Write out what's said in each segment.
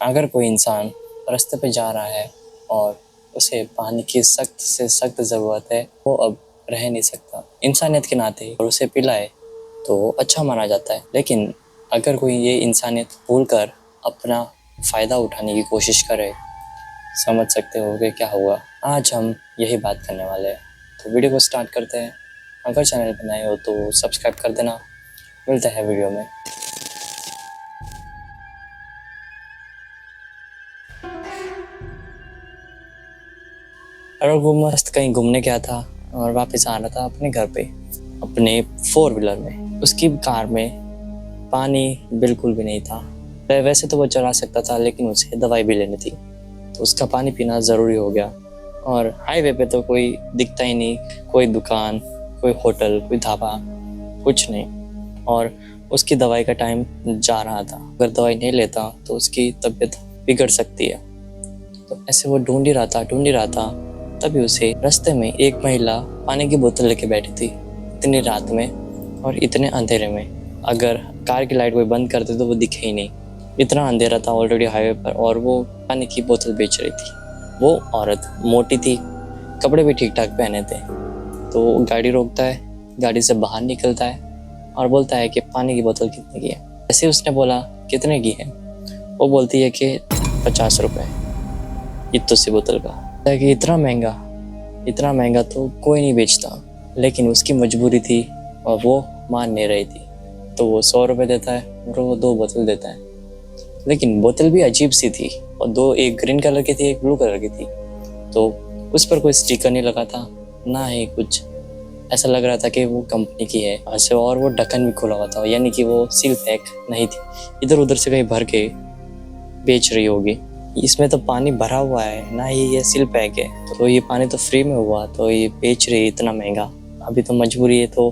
अगर कोई इंसान रास्ते पे जा रहा है और उसे पानी की सख्त से सख्त ज़रूरत है, वो अब रह नहीं सकता। इंसानियत के नाते और उसे पिलाए तो अच्छा माना जाता है। लेकिन अगर कोई ये इंसानियत भूलकर अपना फ़ायदा उठाने की कोशिश करे, समझ सकते हो कि क्या होगा। आज हम यही बात करने वाले हैं, तो वीडियो को स्टार्ट करते हैं। अगर चैनल पर नए हो तो सब्सक्राइब कर देना। मिलते हैं वीडियो में। और वो मस्त कहीं घूमने गया था और वापस आ रहा था अपने घर पे अपने 4 व्हीलर में। उसकी कार में पानी बिल्कुल भी नहीं था। वैसे तो वो चला सकता था, लेकिन उसे दवाई भी लेनी थी, तो उसका पानी पीना ज़रूरी हो गया। और हाईवे पे तो कोई दिखता ही नहीं, कोई दुकान, कोई होटल, कोई ढाबा, कुछ नहीं। और उसकी दवाई का टाइम जा रहा था। अगर दवाई नहीं लेता तो उसकी तबीयत बिगड़ सकती है। तो ऐसे वो ढूंढ ही रहा था। तभी उसे रास्ते में एक महिला पानी की बोतल लेके बैठी थी, इतनी रात में और इतने अंधेरे में। अगर कार की लाइट कोई बंद करते तो वो दिखे ही नहीं। इतना अंधेरा था ऑलरेडी हाईवे पर, और वो पानी की बोतल बेच रही थी। वो औरत मोटी थी, कपड़े भी ठीक ठाक पहने थे। तो वो गाड़ी रोकता है, गाड़ी से बाहर निकलता है और बोलता है कि पानी की बोतल कितने की है। ऐसे उसने बोला कितने की है। वो बोलती है कि 50 रुपये इतनी सी बोतल का। है कि इतना महंगा तो कोई नहीं बेचता, लेकिन उसकी मजबूरी थी और वो मान नहीं रही थी। तो वो 100 रुपये देता है और वो 2 बोतल देता है। लेकिन बोतल भी अजीब सी थी, और दो, एक ग्रीन कलर की थी, एक ब्लू कलर की थी। तो उस पर कोई स्टिकर नहीं लगा था, ना ही कुछ ऐसा लग रहा था कि वो कंपनी की है ऐसे। और वो ढक्कन भी खुला हुआ था, यानी कि वो सील पैक नहीं थी, इधर उधर से कहीं भर के बेच रही होगी। इसमें तो पानी भरा हुआ है, ना ही ये सील पैक है। तो ये पानी तो फ्री में हुआ, तो ये बेच रही है इतना महंगा। अभी तो मजबूरी है। तो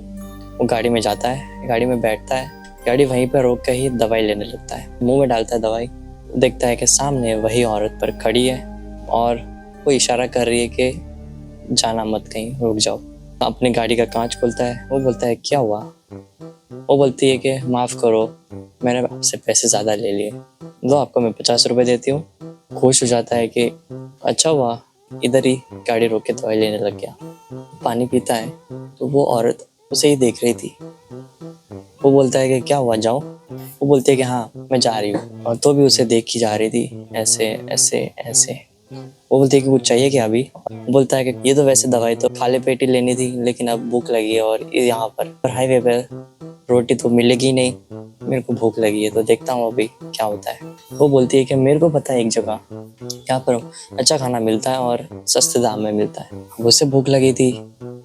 वो गाड़ी में जाता है, गाड़ी में बैठता है, गाड़ी वहीं पर रोक कर ही दवाई लेने लगता है। मुंह में डालता है दवाई, देखता है कि सामने वही औरत पर खड़ी है और वो इशारा कर रही है कि जाना मत, कहीं रुक जाओ। अपनी गाड़ी का कांच खोलता है। वो बोलता है क्या हुआ। वो बोलती है कि माफ़ करो, मैंने आपसे पैसे ज़्यादा ले लिए, लो आपको मैं 50 रुपये देती हूँ। खुश हो जाता है कि अच्छा हुआ इधर ही गाड़ी रोक के दवाई लेने लग गया। पानी पीता है तो वो औरत उसे ही देख रही थी। वो बोलता है कि क्या हुआ, जाओ। वो बोलती है कि हाँ मैं जा रही हूँ, और तो भी उसे देख ही जा रही थी, ऐसे ऐसे ऐसे। वो बोलती है कि कुछ चाहिए क्या अभी। वो बोलता है कि ये तो वैसे दवाई तो खाली पेट ही लेनी थी, लेकिन अब भूख लगी है और यहाँ पर हाईवे पर रोटी तो मिलेगी ही नहीं, मेरे को भूख लगी है, तो देखता हूँ अभी क्या होता है। वो बोलती है कि मेरे को पता है एक जगह यहाँ पर अच्छा खाना मिलता है और सस्ते दाम में मिलता है। उसे भूख लगी थी,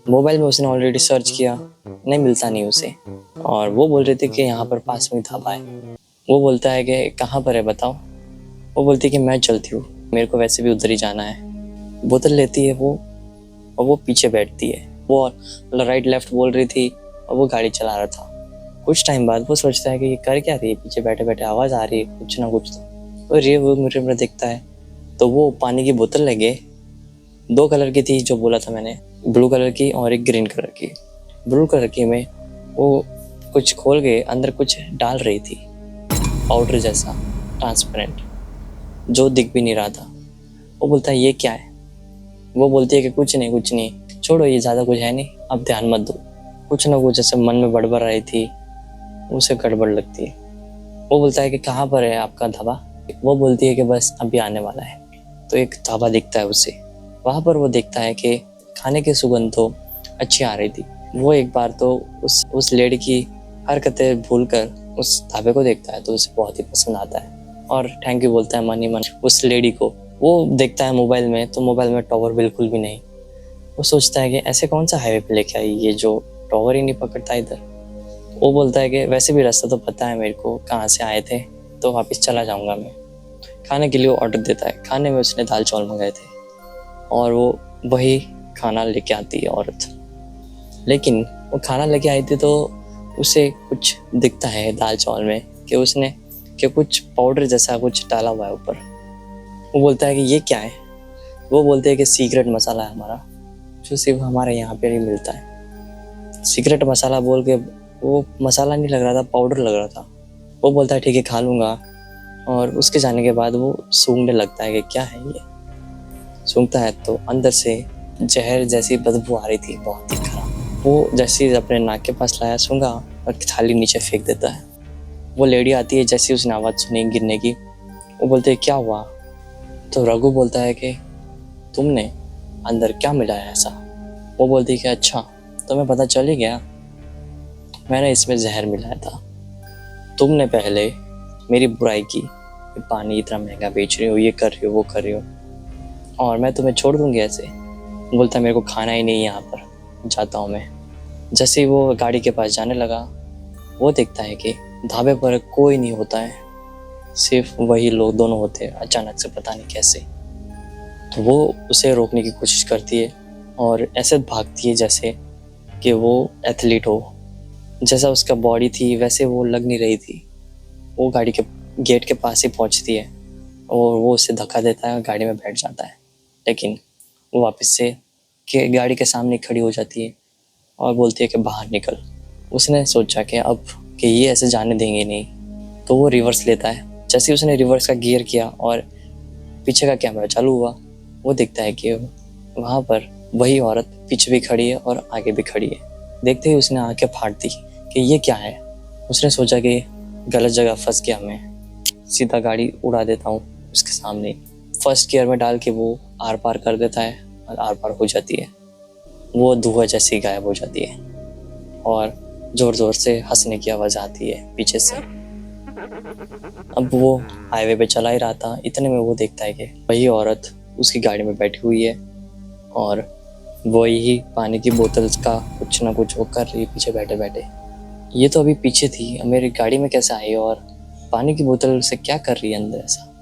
मोबाइल में उसने ऑलरेडी सर्च किया, नहीं मिलता नहीं उसे। और वो बोल रही थी कि यहाँ पर पास में ढाबा है। वो बोलता है कि कहाँ पर है बताओ। वो बोलती है कि मैं चलती हूँ, मेरे को वैसे भी उधर ही जाना है। बोतल लेती है वो, और वो पीछे बैठती है। वो राइट लेफ्ट बोल रही थी और वो गाड़ी चला रहा था। कुछ टाइम बाद वो सोचता है कि ये कर क्या रही है, पीछे बैठे बैठे आवाज़ आ रही है कुछ ना कुछ। तो और ये वो मिरर में देखता है, तो वो पानी की बोतल लगे, 2 कलर की थी जो बोला था मैंने, ब्लू कलर की और एक ग्रीन कलर की। ब्लू कलर की में वो कुछ खोल के अंदर कुछ डाल रही थी, पाउडर जैसा ट्रांसपेरेंट, जो दिख भी नहीं रहा था। वो बोलता है ये क्या है। वो बोलती है कि कुछ नहीं, छोड़ो ये ज़्यादा कुछ है नहीं, अब ध्यान मत दो। कुछ ना कुछ ऐसे मन में बड़बड़ रही थी, उसे गड़बड़ लगती है। वो बोलता है कि कहाँ पर है आपका ढाबा। वो बोलती है कि बस अभी आने वाला है। तो एक ढाबा दिखता है उसे, वहाँ पर वो देखता है कि खाने की सुगंध तो अच्छी आ रही थी। वो एक बार तो उस लेडी की हरकतें भूलकर उस ढाबे को देखता है, तो उसे बहुत ही पसंद आता है और थैंक यू बोलता है मन ही मन उस लेडी को। वो देखता है मोबाइल में, तो मोबाइल में टावर बिल्कुल भी नहीं। वो सोचता है कि ऐसे कौन सा हाईवे पे लेके आई ये जो टावर ही नहीं पकड़ता इधर। वो बोलता है कि वैसे भी रास्ता तो पता है मेरे को, कहाँ से आए थे, तो वापस चला जाऊंगा मैं। खाने के लिए ऑर्डर देता है। खाने में उसने दाल चावल मंगाए थे और वो वही खाना लेके आती है औरत। लेकिन वो खाना लेके आई थी तो उसे कुछ दिखता है दाल चावल में कि उसने कि कुछ पाउडर जैसा कुछ डाला हुआ है ऊपर। वो बोलता है कि ये क्या है। वो बोलते हैं कि सीक्रेट मसाला है हमारा, जो सिर्फ हमारे यहाँ पे ही मिलता है। सीक्रेट मसाला बोल के वो मसाला नहीं लग रहा था, पाउडर लग रहा था। वो बोलता है ठीक है खा लूँगा, और उसके जाने के बाद वो सूंघने लगता है कि क्या है ये। सूंघता है तो अंदर से जहर जैसी बदबू आ रही थी, बहुत ही खराब। वो जैसे ही अपने नाक के पास लाया, सूंघा और थाली नीचे फेंक देता है। वो लेडी आती है, जैसे उसने आवाज़ सुनी गिरने की, वो बोलते है क्या हुआ। तो रघु बोलता है कि तुमने अंदर क्या मिलाया ऐसा। वो बोलती है कि अच्छा तुम्हें पता चल ही गया, मैंने इसमें जहर मिलाया था। तुमने पहले मेरी बुराई की, कि पानी इतना महंगा बेच रही हो, ये कर रही हो, वो कर रही हो, और मैं तुम्हें छोड़ दूंगी ऐसे। बोलता है मेरे को खाना ही नहीं यहाँ पर, जाता हूँ मैं। जैसे ही वो गाड़ी के पास जाने लगा, वो देखता है कि ढाबे पर कोई नहीं होता है, सिर्फ वही लोग दोनों होते हैं, अचानक से पता नहीं कैसे। तो वो उसे रोकने की कोशिश करती है और ऐसे भागती है जैसे कि वो एथलीट हो। जैसा उसका बॉडी थी वैसे वो लग नहीं रही थी। वो गाड़ी के गेट के पास ही पहुंचती है और वो उसे धक्का देता है और गाड़ी में बैठ जाता है। लेकिन वो वापस से गाड़ी के सामने खड़ी हो जाती है और बोलती है कि बाहर निकल। उसने सोचा कि अब कि ये ऐसे जाने देंगे नहीं, तो वो रिवर्स लेता है। जैसे ही उसने रिवर्स का गियर किया और पीछे का कैमरा चालू हुआ, वो दिखता है कि वहाँ पर वही औरत पीछे भी खड़ी है और आगे भी खड़ी है। देखते ही उसने आंखें फाड़ दी कि ये क्या है। उसने सोचा कि गलत जगह फंस गया मैं, सीधा गाड़ी उड़ा देता हूँ उसके सामने। फर्स्ट गियर में डाल के वो आर पार कर देता है और आर पार हो जाती है। वो धुआं जैसी गायब हो जाती है और ज़ोर ज़ोर से हंसने की आवाज़ आती है पीछे से। अब वो हाईवे पे चला ही रहा था, इतने में वो देखता है कि वही औरत उसकी गाड़ी में बैठी हुई है और वही पानी की बोतल का कुछ ना कुछ वो कर रही है पीछे बैठे बैठे। ये तो अभी पीछे थी, अब मेरी गाड़ी में कैसे आई और पानी की बोतल से क्या कर रही है अंदर ऐसा।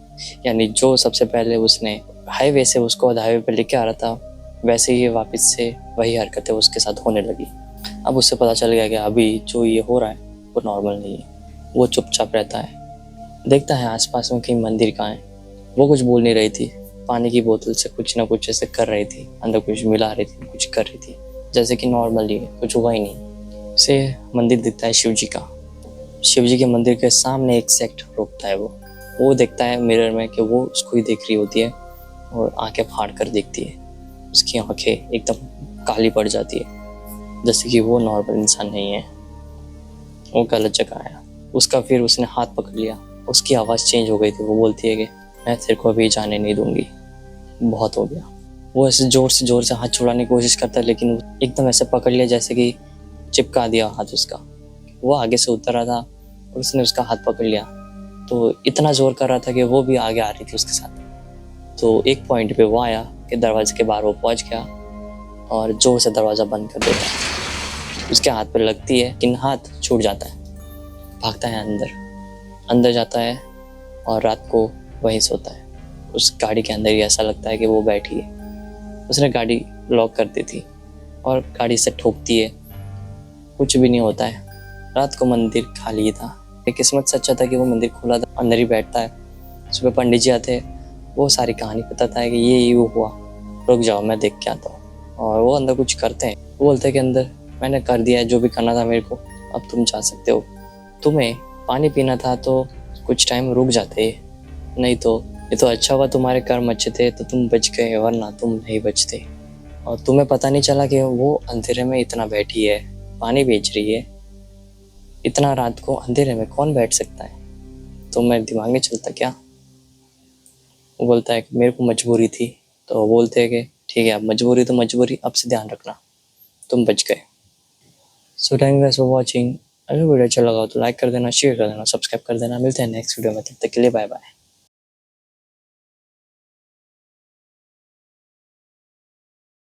यानी जो सबसे पहले उसने हाईवे से उसको हाईवे पे लेके आ रहा था, वैसे ही वापस से वही हरकतें उसके साथ होने लगी। अब उससे पता चल गया कि अभी जो ये हो रहा है वो नॉर्मल नहीं है। वो चुपचाप रहता है, देखता है आसपास में कहीं मंदिर कहाँ है। वो कुछ बोल नहीं रही थी, पानी की बोतल से कुछ ना कुछ ऐसे कर रही थी, अंदर कुछ मिला रही थी, कुछ कर रही थी, जैसे कि नॉर्मली कुछ हुआ ही नहीं। उसे मंदिर दिखता है शिव जी का। शिव जी के मंदिर के सामने एक सेक्ट रोकता है। वो देखता है मिरर में कि वो उसको ही देख रही होती है और आंखें फाड़ कर देखती है। उसकी आंखें एकदम काली पड़ जाती है, जैसे कि वो नॉर्मल इंसान नहीं है, वो गलत जगह आया। उसका फिर उसने हाथ पकड़ लिया, उसकी आवाज़ चेंज हो गई थी। वो बोलती है कि मैं तेरे को अभी जाने नहीं दूंगी, बहुत हो गया। वो ऐसे ज़ोर से हाथ छुड़ाने की कोशिश करता है, लेकिन एकदम ऐसे पकड़ लिया जैसे कि चिपका दिया हाथ उसका। वो आगे से उतर रहा था और उसने उसका हाथ पकड़ लिया, तो इतना ज़ोर कर रहा था कि वो भी आगे आ रही थी उसके साथ। तो एक पॉइंट पे वो आया कि दरवाजे के बाहर वो पहुंच गया और जोर से दरवाज़ा बंद कर देता है। उसके हाथ पर लगती है, लेकिन हाथ छूट जाता है। भागता है अंदर जाता है और रात को वहीं सोता है। उस गाड़ी के अंदर ही ऐसा लगता है कि वो बैठी है। उसने गाड़ी लॉक कर दी थी और गाड़ी से ठोकती है, कुछ भी नहीं होता है। रात को मंदिर खाली था। किस्मत से अच्छा था कि वो मंदिर खुला था, अंदर ही बैठता है। सुबह पंडित जी आते हैं, वो सारी कहानी बताता है कि ये हुआ, रुक जाओ मैं देख के आता हूँ। और वो अंदर कुछ करते हैं। वो बोलते हैं कि अंदर मैंने कर दिया है जो भी करना था मेरे को, अब तुम जा सकते हो। तुम्हें पानी पीना था तो कुछ टाइम रुक जाते, नहीं तो ये तो अच्छा हुआ तुम्हारे कर्म अच्छे थे तो तुम बच गए, वरना तुम नहीं बचते। और तुम्हें पता नहीं चला कि वो अंधेरे में इतना बैठी है, पानी बेच रही है। इतना रात को अंधेरे में कौन बैठ सकता है, तो मेरे दिमाग में चलता क्या। वो बोलता है कि मेरे को मजबूरी थी। तो वो बोलते हैं कि ठीक है, अब मजबूरी तो मजबूरी, अब से ध्यान रखना, तुम बच गए। So thank you for watching. अगर वीडियो अच्छा लगा तो लाइक कर देना, शेयर कर देना, सब्सक्राइब कर देना। मिलते हैं नेक्स्ट वीडियो में, तब तक के लिए बाय बाय।